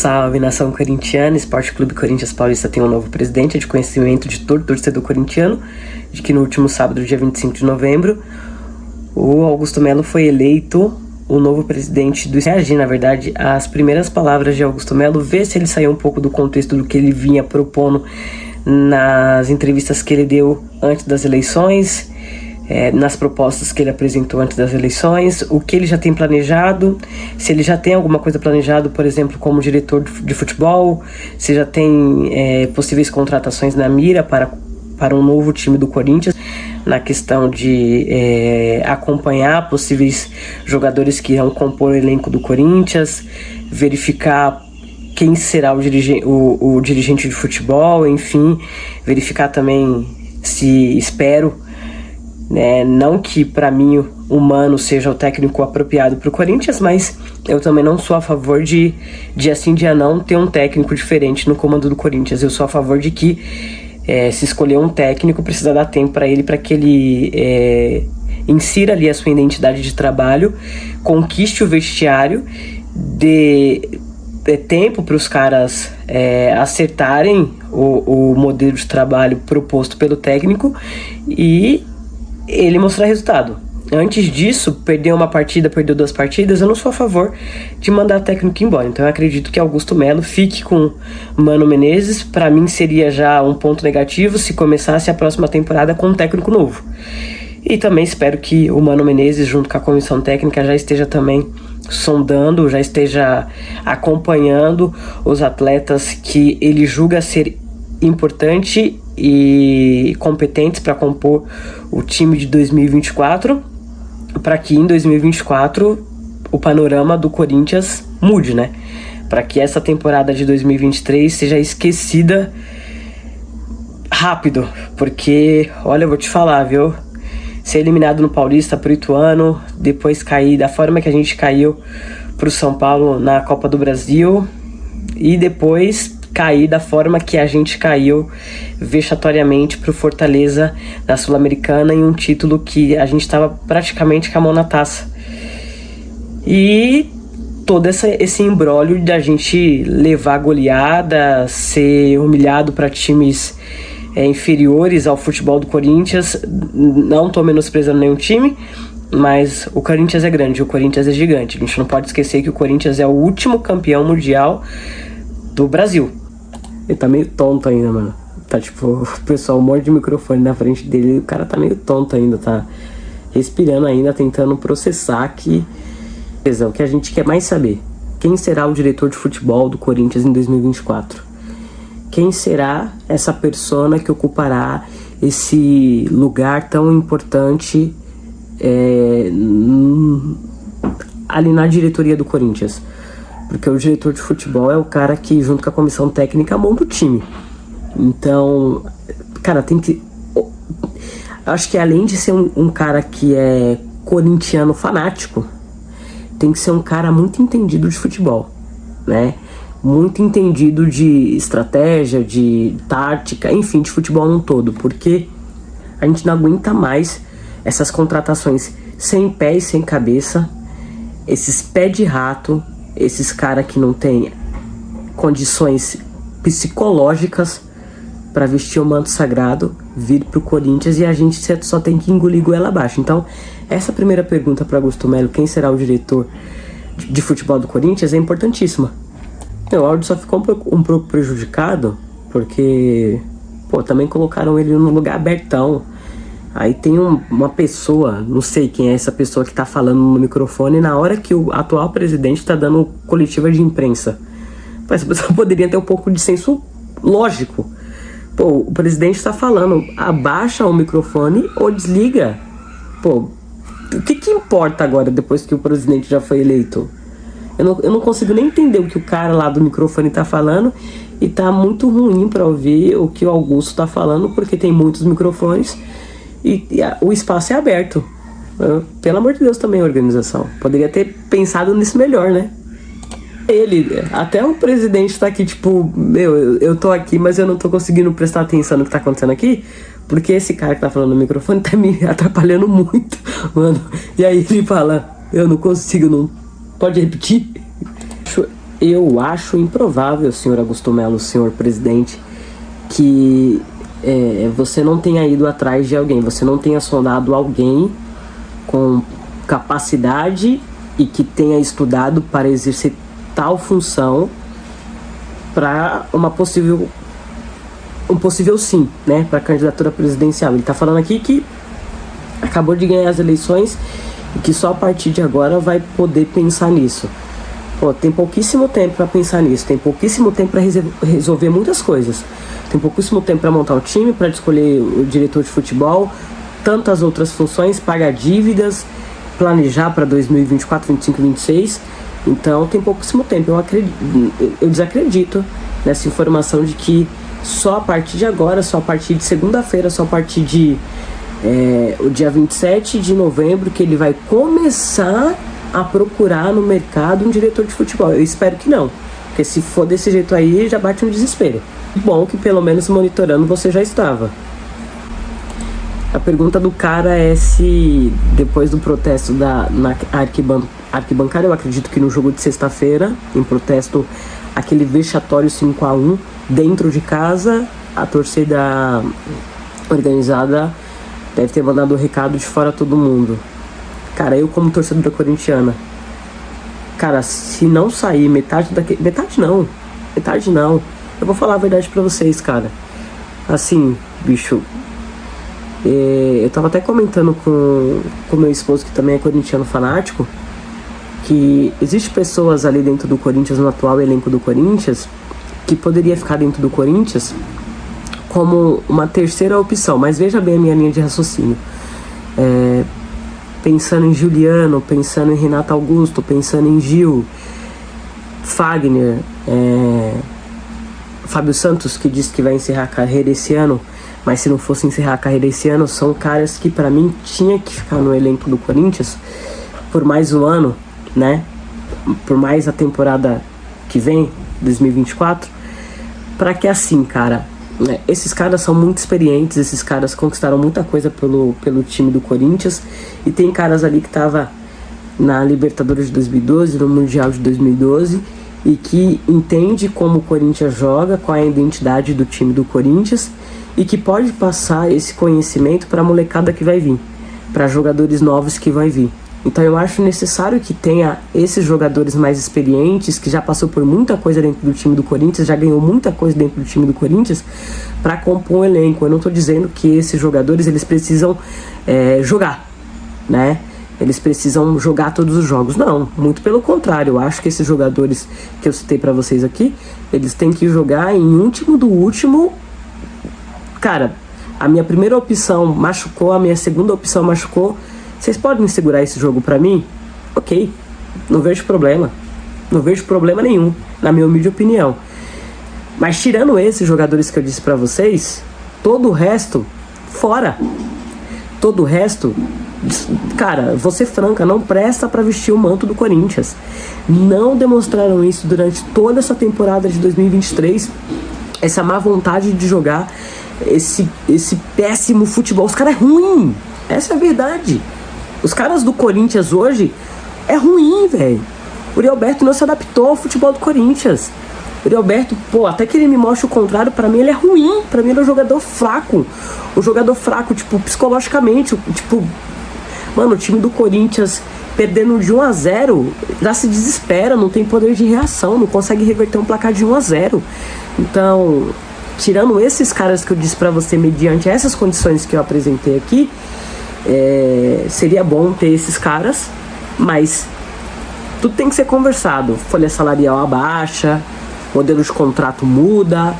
Salve, nação corintiana. Esporte Clube Corinthians Paulista tem um novo presidente. É de conhecimento de todo torcedor corintiano de que no último sábado, dia 25 de novembro, o Augusto Melo foi eleito o novo presidente do... Reagir, na verdade, às primeiras palavras de Augusto Melo, ver se ele saiu um pouco do contexto do que ele vinha propondo nas entrevistas que ele deu antes das eleições, nas propostas que ele apresentou antes das eleições, o que ele já tem planejado, se ele já tem alguma coisa planejado, por exemplo, como diretor de futebol, se já tem possíveis contratações na mira para um novo time do Corinthians, na questão de acompanhar possíveis jogadores que irão compor o elenco do Corinthians, verificar quem será o dirigente de futebol, enfim, verificar também se espero, não que para mim o Mano seja o técnico apropriado para o Corinthians, mas eu também não sou a favor de assim dia não ter um técnico diferente no comando do Corinthians. Eu sou a favor de que se escolher um técnico precisa dar tempo para ele, para que ele insira ali a sua identidade de trabalho, conquiste o vestiário, dê tempo para os caras acertarem o modelo de trabalho proposto pelo técnico e ele mostrar resultado. Antes disso, perdeu uma partida, perdeu 2 partidas, eu não sou a favor de mandar o técnico embora. Então eu acredito que Augusto Melo fique com Mano Menezes. Para mim seria já um ponto negativo se começasse a próxima temporada com um técnico novo. E também espero que o Mano Menezes, junto com a comissão técnica, já esteja também sondando, já esteja acompanhando os atletas que ele julga ser importante e competentes para compor o time de 2024, para que em 2024 o panorama do Corinthians mude, para que essa temporada de 2023 seja esquecida rápido, porque, olha, eu vou te falar, viu? Ser eliminado no Paulista pro Ituano, depois cair da forma que a gente caiu pro São Paulo na Copa do Brasil e depois cair da forma que a gente caiu vexatoriamente pro Fortaleza na Sul-Americana em um título que a gente estava praticamente com a mão na taça. E todo esse imbróglio de a gente levar goleada, ser humilhado para times inferiores ao futebol do Corinthians. Não tô menosprezando nenhum time, mas o Corinthians é grande, o Corinthians é gigante. A gente não pode esquecer que o Corinthians é o último campeão mundial do Brasil. Ele tá meio tonto ainda, mano. Tá tipo, o pessoal morde o microfone na frente dele, o cara tá meio tonto ainda, tá respirando ainda, tentando processar que... O que a gente quer mais saber: quem será o diretor de futebol do Corinthians em 2024? Quem será essa persona que ocupará esse lugar tão importante ali na diretoria do Corinthians? Porque o diretor de futebol é o cara que, junto com a comissão técnica, monta o time. Então, cara, tem que... Acho que além de ser um cara que é corintiano fanático, tem que ser um cara muito entendido de futebol, muito entendido de estratégia, de tática, enfim, de futebol num todo. Porque a gente não aguenta mais essas contratações sem pé e sem cabeça, esses pé de rato, esses caras que não têm condições psicológicas para vestir o manto sagrado, vir pro Corinthians e a gente só tem que engolir goela abaixo. Então, essa primeira pergunta para Augusto Melo, quem será o diretor de futebol do Corinthians, é importantíssima. O áudio só ficou um pouco prejudicado porque, também colocaram ele no lugar abertão. Aí tem uma pessoa, não sei quem é essa pessoa que tá falando no microfone na hora que o atual presidente tá dando coletiva de imprensa. Essa pessoa poderia ter um pouco de senso lógico. O presidente tá falando, abaixa o microfone ou desliga. O que importa agora depois que o presidente já foi eleito? Eu não consigo nem entender o que o cara lá do microfone tá falando e tá muito ruim pra ouvir o que o Augusto tá falando, porque tem muitos microfones e o espaço é aberto. Pelo amor de Deus também, a organização poderia ter pensado nisso melhor, Até o presidente tá aqui tipo, eu tô aqui, mas eu não tô conseguindo prestar atenção no que tá acontecendo aqui, porque esse cara que tá falando no microfone tá me atrapalhando muito, mano. E aí ele fala, eu não consigo, não... Pode repetir? Eu acho improvável, senhor Augusto Melo, senhor presidente, que você não tenha ido atrás de alguém, você não tenha sondado alguém com capacidade e que tenha estudado para exercer tal função para um possível sim, né, para a candidatura presidencial. Ele está falando aqui que acabou de ganhar as eleições e que só a partir de agora vai poder pensar nisso. Pô, tem pouquíssimo tempo para pensar nisso, tem pouquíssimo tempo para resolver muitas coisas, tem pouquíssimo tempo para montar o time, para escolher o diretor de futebol, tantas outras funções, pagar dívidas, planejar para 2024, 25, 26. Então tem pouquíssimo tempo. Eu desacredito nessa informação de que só a partir de agora, só a partir de segunda-feira, só a partir de o dia 27 de novembro que ele vai começar a procurar no mercado um diretor de futebol. Eu espero que não, porque se for desse jeito aí, já bate um desespero. Bom que pelo menos monitorando você já estava. A pergunta do cara é se depois do protesto na arquibancada, eu acredito que no jogo de sexta-feira, em protesto, aquele vexatório 5-1 dentro de casa, a torcida organizada deve ter mandado o recado de fora todo mundo. Cara, eu como torcedora corintiana, cara, se não sair metade não, eu vou falar a verdade pra vocês, cara. Assim, bicho, eu tava até comentando com meu esposo, que também é corintiano fanático, que existe pessoas ali dentro do Corinthians, no atual elenco do Corinthians, que poderia ficar dentro do Corinthians como uma terceira opção, mas veja bem a minha linha de raciocínio. Pensando em Juliano, pensando em Renato Augusto, pensando em Gil, Fagner, Fábio Santos, que disse que vai encerrar a carreira esse ano, mas se não fosse encerrar a carreira esse ano, são caras que pra mim tinha que ficar no elenco do Corinthians por mais um ano, né? Por mais a temporada que vem, 2024, pra que assim, cara, esses caras são muito experientes, esses caras conquistaram muita coisa pelo time do Corinthians, e tem caras ali que tava na Libertadores de 2012, no Mundial de 2012, e que entende como o Corinthians joga, qual é a identidade do time do Corinthians, e que pode passar esse conhecimento para a molecada que vai vir, para jogadores novos que vai vir. Então eu acho necessário que tenha esses jogadores mais experientes, que já passou por muita coisa dentro do time do Corinthians, já ganhou muita coisa dentro do time do Corinthians, para compor um elenco. Eu não estou dizendo que esses jogadores eles precisam jogar, né? Eles precisam jogar todos os jogos. Não, muito pelo contrário. Eu acho que esses jogadores que eu citei para vocês aqui, eles têm que jogar em último do último. Cara, a minha primeira opção machucou, a minha segunda opção machucou. Vocês podem segurar esse jogo pra mim? Ok, não vejo problema. Não vejo problema nenhum, na minha humilde opinião. Mas tirando esses jogadores que eu disse pra vocês, todo o resto, fora. Todo o resto, cara, vou ser franca, não presta pra vestir o manto do Corinthians. Não demonstraram isso durante toda essa temporada de 2023. Essa má vontade de jogar, esse péssimo futebol. Os caras é ruim, essa é a verdade. Os caras do Corinthians hoje é ruim, velho. O Uri Alberto não se adaptou ao futebol do Corinthians. O Uri Alberto, até que ele me mostre o contrário, pra mim ele é ruim. Pra mim ele é um jogador fraco. Um jogador fraco, psicologicamente. Mano, o time do Corinthians perdendo de 1-0, já se desespera, não tem poder de reação, não consegue reverter um placar de 1-0. Então, tirando esses caras que eu disse pra você, mediante essas condições que eu apresentei aqui, seria bom ter esses caras, mas tudo tem que ser conversado. Folha salarial abaixa, modelo de contrato muda,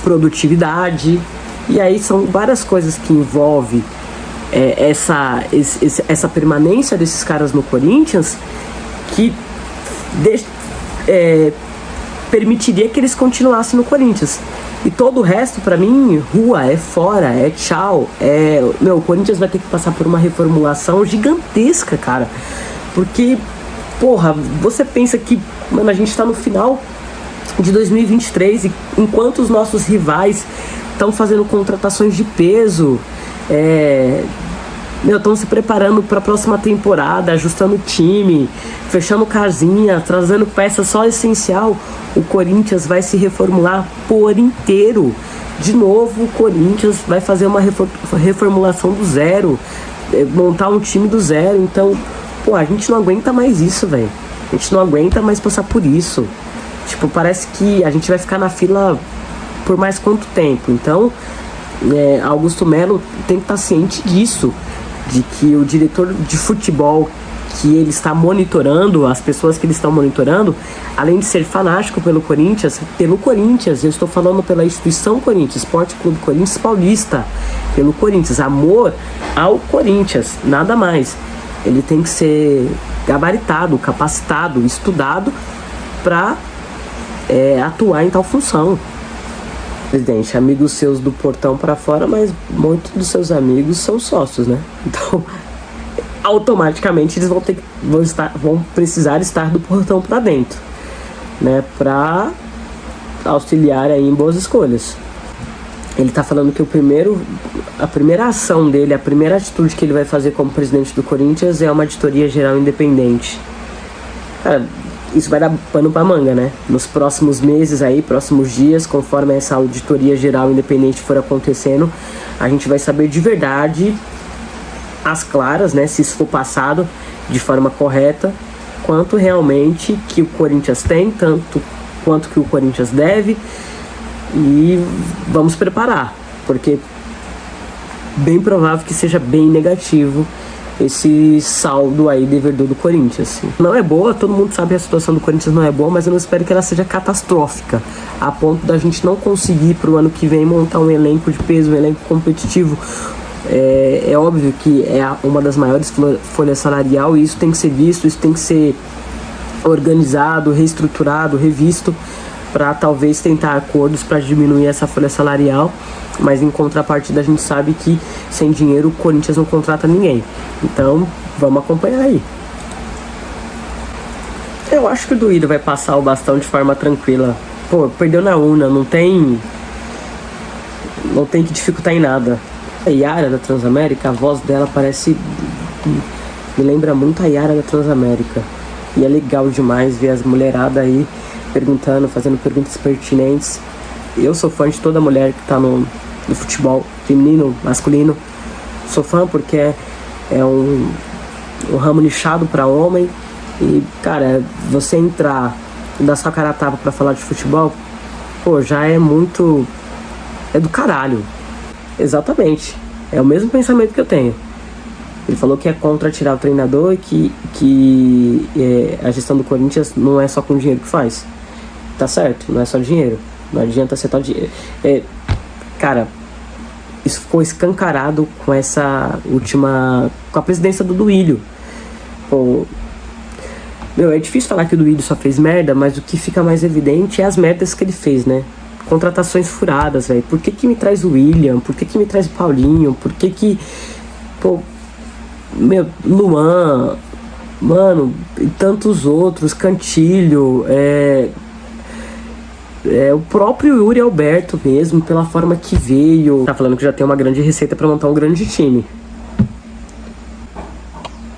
produtividade, e aí são várias coisas que envolvem essa permanência desses caras no Corinthians, que permitiria que eles continuassem no Corinthians. E todo o resto, pra mim, rua, fora, tchau. O Corinthians vai ter que passar por uma reformulação gigantesca, cara. Porque, você pensa que, mano, a gente tá no final de 2023 e enquanto os nossos rivais estão fazendo contratações de peso, estão se preparando para a próxima temporada, ajustando o time, fechando casinha, trazendo peça só essencial. O Corinthians vai se reformular por inteiro. De novo, o Corinthians vai fazer uma reformulação do zero, montar um time do zero. Então, pô, a gente não aguenta mais isso, velho. A gente não aguenta mais passar por isso. Tipo, parece que a gente vai ficar na fila por mais quanto tempo. Então, Augusto Melo tem que estar ciente disso, de que o diretor de futebol que ele está monitorando, as pessoas que ele está monitorando, além de ser fanático pelo Corinthians, eu estou falando pela instituição Corinthians, Esporte Clube Corinthians Paulista, pelo Corinthians, amor ao Corinthians, nada mais. Ele tem que ser gabaritado, capacitado, estudado para atuar em tal função. Presidente, amigos seus do portão para fora, mas muitos dos seus amigos são sócios, né? Então, automaticamente eles vão precisar estar do portão para dentro, né? Para auxiliar aí em boas escolhas. Ele tá falando que a primeira ação dele, a primeira atitude que ele vai fazer como presidente do Corinthians é uma auditoria geral independente. Cara, isso vai dar pano pra manga, né? Nos próximos meses aí, próximos dias, conforme essa auditoria geral independente for acontecendo, a gente vai saber de verdade, às claras, né? Se isso for passado de forma correta, quanto realmente que o Corinthians tem, tanto quanto que o Corinthians deve. E vamos preparar, porque bem provável que seja bem negativo esse saldo aí devedor do Corinthians. Não é boa, todo mundo sabe que a situação do Corinthians não é boa, mas eu não espero que ela seja catastrófica, a ponto da gente não conseguir pro ano que vem montar um elenco de peso, um elenco competitivo. É óbvio que é uma das maiores folhas salarial, e isso tem que ser visto, isso tem que ser organizado, reestruturado, revisto, para talvez tentar acordos para diminuir essa folha salarial, mas em contrapartida a gente sabe que sem dinheiro o Corinthians não contrata ninguém. Então vamos acompanhar aí. Eu acho que o Duílio vai passar o bastão de forma tranquila. Pô, perdeu na urna, não tem que dificultar em nada. A Yara da Transamérica, a voz dela me lembra muito a Yara da Transamérica. E é legal demais ver as mulheradas aí perguntando, fazendo perguntas pertinentes. Eu sou fã de toda mulher que tá no futebol feminino, masculino. Sou fã porque é um ramo nichado para homem. E, cara, você entrar e dar sua cara a tapa pra falar de futebol, pô, já é muito... é do caralho. Exatamente. É o mesmo pensamento que eu tenho. Ele falou que é contra tirar o treinador e que a gestão do Corinthians não é só com dinheiro que faz. Tá certo, não é só dinheiro. Não adianta ser só dinheiro. Cara, isso ficou escancarado com com a presidência do Duílio. Pô, é difícil falar que o Duílio só fez merda, mas o que fica mais evidente é as merdas que ele fez, né? Contratações furadas, velho. Por que me traz o William? Por que me traz o Paulinho? Por que... Pô, Luan, mano, e tantos outros, Cantilho, o próprio Yuri Alberto mesmo, pela forma que veio. Tá falando que já tem uma grande receita pra montar um grande time.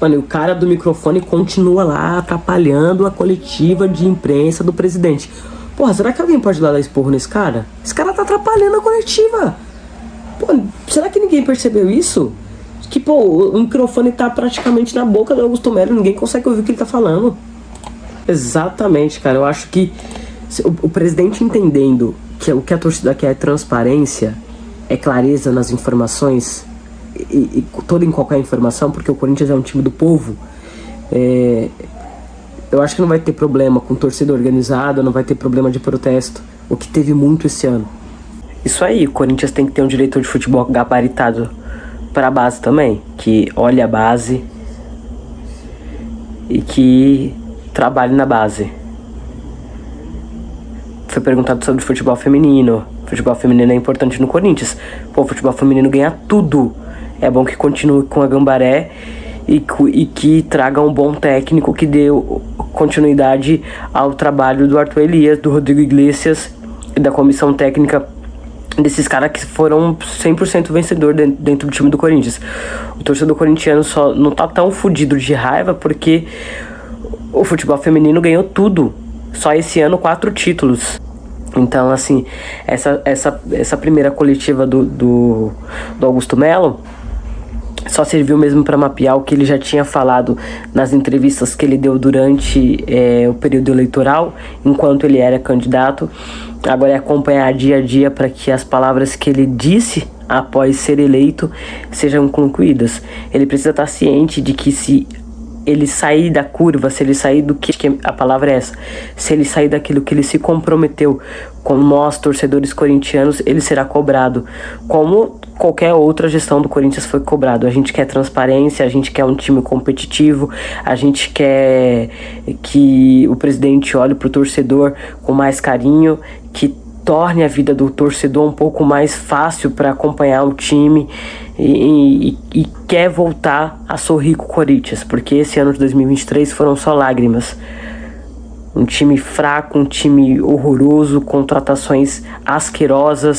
Mano, e o cara do microfone continua lá atrapalhando a coletiva de imprensa do presidente. Porra, será que alguém pode dar esporro nesse cara? Esse cara tá atrapalhando a coletiva. Pô, será que ninguém percebeu isso? Que, pô, o microfone tá praticamente na boca do Augusto Melo, ninguém consegue ouvir o que ele tá falando. Exatamente, cara. Eu acho que o presidente entendendo que o que a torcida quer é transparência, é clareza nas informações, e toda em qualquer informação, porque o Corinthians é um time do povo, eu acho que não vai ter problema com torcida organizada, não vai ter problema de protesto, o que teve muito esse ano. Isso aí, o Corinthians tem que ter um diretor de futebol gabaritado para a base também, que olhe a base e que trabalhe na base. Foi perguntado sobre futebol feminino. Futebol feminino é importante no Corinthians. Pô, o futebol feminino ganha tudo. É bom que continue com a Gambaré e que traga um bom técnico que dê continuidade ao trabalho do Arthur Elias, do Rodrigo Iglesias e da comissão técnica desses caras que foram 100% vencedor dentro do time do Corinthians. O torcedor corintiano só não tá tão fudido de raiva porque o futebol feminino ganhou tudo. Só esse ano 4 títulos. Então, assim, essa primeira coletiva do Augusto Melo só serviu mesmo para mapear o que ele já tinha falado nas entrevistas que ele deu durante o período eleitoral, enquanto ele era candidato. Agora é acompanhar dia a dia para que as palavras que ele disse após ser eleito sejam concluídas. Ele precisa estar ciente de que se ele sair da curva, se ele sair do que a palavra é essa, se ele sair daquilo que ele se comprometeu com nós, torcedores corintianos, ele será cobrado, como qualquer outra gestão do Corinthians foi cobrado. A gente quer transparência, a gente quer um time competitivo, a gente quer que o presidente olhe para o torcedor com mais carinho, que torne a vida do torcedor um pouco mais fácil para acompanhar o time e quer voltar a sorrir com o Corinthians, porque esse ano de 2023 foram só lágrimas. Um time fraco, um time horroroso, contratações asquerosas.